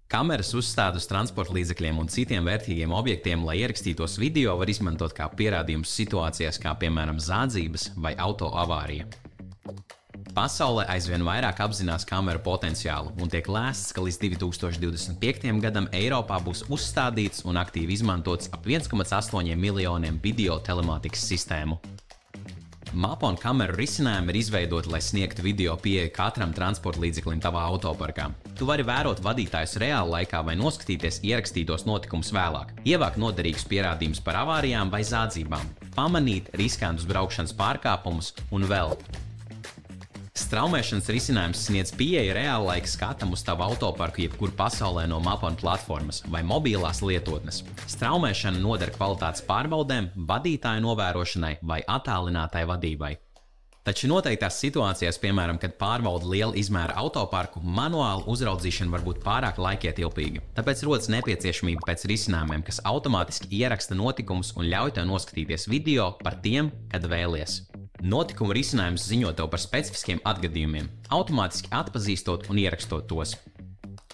Kameras uzstāda uz transporta līdzekļiem un citiem vērtīgiem objektiem, lai ierakstītos video, var izmantot kā pierādījumus situācijās, kā piemēram zādzības vai auto avārija. Pasaulē aizvien vairāk apzinās kameru potenciālu un tiek lēsts, ka līdz 2025. gadam Eiropā būs uzstādīts un aktīvi izmantots ap 1,8 miljoniem video telemātikas sistēmu. Mapon kameru risinājumi ir izveidoti, lai sniegtu video pieeju katram transporta līdzeklim tavā autoparkā. Tu vari vērot vadītājus reāla laikā vai noskatīties ierakstītos notikumus vēlāk, ievākt noderīgus pierādījumus par avārijām vai zādzībām, pamanīt riskantus braukšanas pārkāpumus un vēl. Straumēšanas risinājums sniedz pieeju reāla laika skatam uz tavu autoparku jebkur pasaulē no Mapon platformas vai mobilās lietotnes. Straumēšana noder kvalitātes pārbaudēm, vadītāju novērošanai vai attālinātai vadībai. Taču noteiktās situācijās, piemēram, kad pārbauda liela izmēra autoparku, manuāla uzraudzīšana var būt pārāk laikietilpīga. Tāpēc rodas nepieciešamība pēc risinājumiem, kas automātiski ieraksta notikumus un ļauj tev noskatīties video par tiem, kad vēlies. Notikuma risinājums ziņo tev par specifiskiem atgadījumiem, automātiski atpazīstot un ierakstot tos.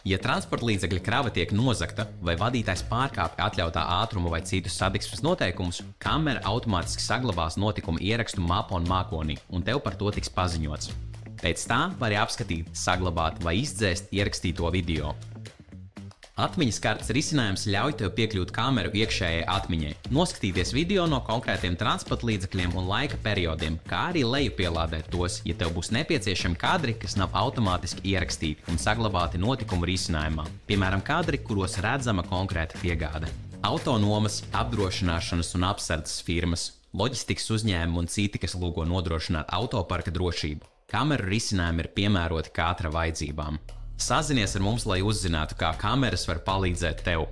Ja transporta līdzekļa krava tiek nozagta vai vadītājs pārkāpj atļautā ātruma vai citus satiksmes noteikumus, kamera automātiski saglabās notikumu ierakstu Mapon mākonī un tev par to tiks paziņots. Pēc tā vari apskatīt, saglabāt vai izdzēst ierakstīto video. Atmiņas kartes risinājums ļauj tev piekļūt kameru iekšējai atmiņai, noskatīties video no konkrētiem transporta līdzekļiem un laika periodiem, kā arī lejupielādēt tos, ja tev būs nepieciešami kadri, kas nav automātiski ierakstīti un saglabāti notikumu risinājumā, piemēram, kadri, kuros redzama konkrēta piegāde. Autonomas, apdrošināšanas un apsardzes firmas, loģistikas uzņēmumi un citi, kas lūgo nodrošināt autoparka drošību. Kameru risinājumi ir piemēroti katra vajadzībām. Sazinies ar mums, lai uzzinātu, kā kameras var palīdzēt tev.